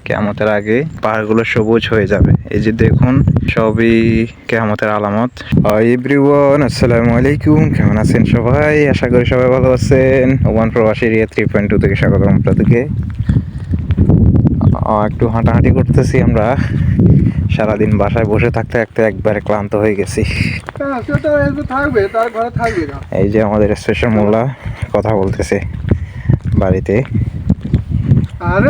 কিয়ামতের আগে পাহাড়গুলো সবুজ হয়ে যাবে। এই যে দেখুন, সবই কিয়ামতের আলামত। এভরিওয়ান, আসসালামু আলাইকুম। কেমন আছেন সবাই? আশা করি সবাই ভালো আছেন। ওমান প্রবাসী এরিয়া 3.2 থেকে স্বাগতম আপনাদেরকে। একটু হাঁটাহাঁটি করতেছি আমরা। সারাদিন বাসায় বসে থাকতে থাকতে একবারে ক্লান্ত হয়ে গেছি। এই যে আমাদের স্পেশাল মোল্লা কথা বলতেছে বাড়িতে।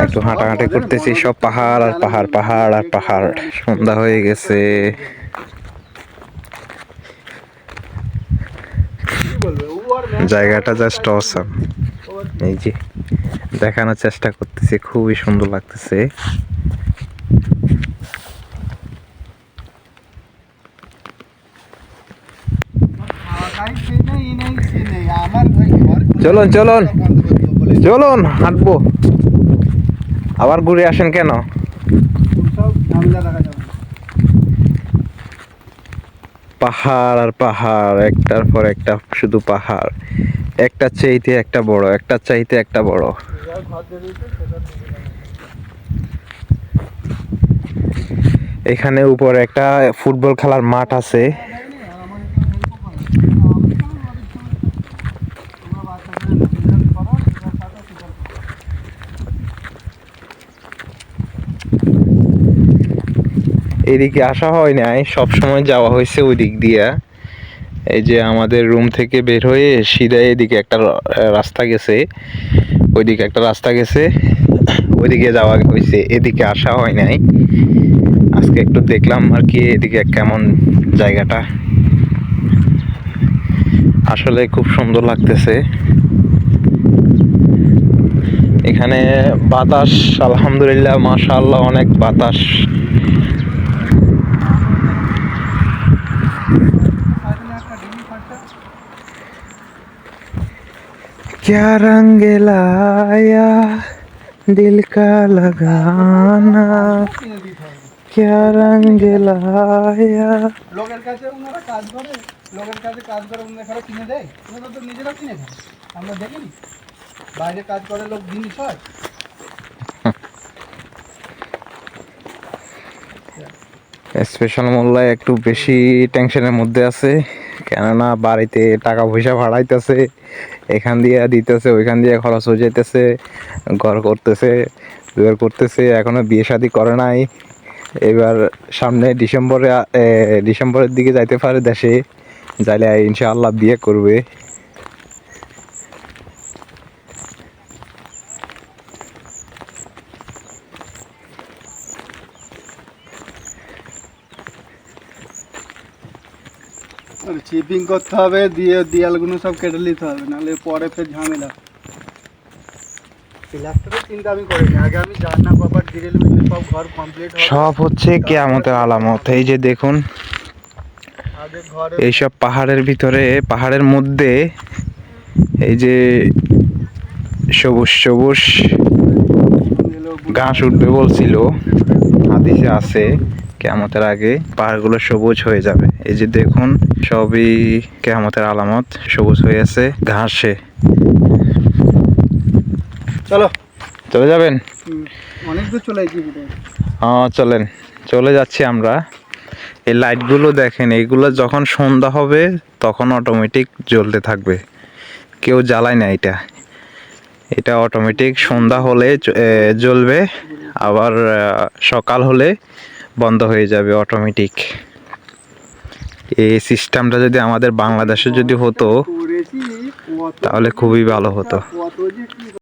একটু হাঁটাহাঁটি করতেছি, সব পাহাড় আর পাহাড়, পাহাড় আর পাহাড়। সন্ধ্যা হয়ে গেছে। জায়গাটা জাস্ট অসাম। এই যে দেখানোর চেষ্টা করতেছি, খুবই সুন্দর লাগতেছে। চলুন চলুন চলুন, হাঁটবো। আবার ঘুরে আসেন কেন? পাহাড় আর পাহাড়, একটার পর একটা, শুধু পাহাড়। একটা চাইতে একটা বড়, একটা চাইতে একটা বড়। এখানে উপরে একটা ফুটবল খেলার মাঠ আছে। এদিকে আসা হয় নাই, সবসময় যাওয়া হয়েছে ওই দিক দিয়া। এই যে আমাদের রুম থেকে বের হয়ে সিধা এদিকে একটা রাস্তা গেছে, ওইদিকে একটা রাস্তা গেছে, ওইদিকে যাওয়া হয়েছে। এদিকে আসা হয় নাই। আজকে একটু দেখলাম আর কি এদিকে কেমন জায়গাটা। আসলে খুব সুন্দর লাগতেছে এখানে। বাতাস আলহামদুলিল্লাহ, মাশাআল্লাহ, অনেক বাতাস। क्या रंग लाया दिल का लगाना, क्या रंग लाया। লোকের কাছে ওনারা কাজ করে, লোকের কাছে কাজ করে ওনারা কিনে দেয়, ওনারা তো নিজেরা কিনে খায়। আমরা দেখিনি বাইরে কাজ করে লোক জিনিস হয়। স্পেশাল মোল্লায় একটু বেশি টেনশনের মধ্যে আছে, কেননা বাড়িতে টাকা পয়সা ভাড়াইতেছে, এখান দিয়ে দিতেছে, ওইখান দিয়ে খরচ হয়ে যেতেছে, ঘর করতেছে, দুয়ার করতেছে, এখনো বিয়ে শাদী করে নাই। এবার সামনে ডিসেম্বরের দিকে যাইতে পারে দেশে, যাইলে ইনশাআল্লাহ বিয়ে করবে। চিপিং করতে হবে, দিয়ে দেয়ালগুলো সব কেটে নিতে হবে, নাহলে পরে ফের ঝামেলা। প্লাস্টারের চিন্তা আমি করিনি, আগে আমি জানলা কভার গ্রিল মিল সব ঘর কমপ্লিট হবে, সব হচ্ছে কিয়ামতের আলামত। এই যে দেখুন, আগে ঘরে এইসব পাহাড়ের ভিতরে, পাহাড়ের মধ্যে এই যে সবুজ সবুজ ঘাস উঠবে বলছিল, হাদিসে আছে কিয়ামতের আগে পাহাড়গুলো সবুজ হয়ে যাবে। এই যে দেখুন, সবই কিয়ামতের আলামত, সবুজ হয়ে আছে ঘাসে। চলো চলে যাবেন? অনেক দূর চলে গেছি। হ্যাঁ চলেন, চলে যাচ্ছি আমরা। এই লাইটগুলো দেখেন, এইগুলো যখন সন্ধ্যা হবে তখন অটোমেটিক জ্বলতে থাকবে, কেউ জ্বালায় না। এটা অটোমেটিক সন্ধ্যা হলে জ্বলবে, আবার সকাল হলে বন্ধ হয়ে যাবে অটোমেটিক। এই সিস্টেমটা যদি আমাদের বাংলাদেশে যদি হতো তাহলে খুবই ভালো হতো।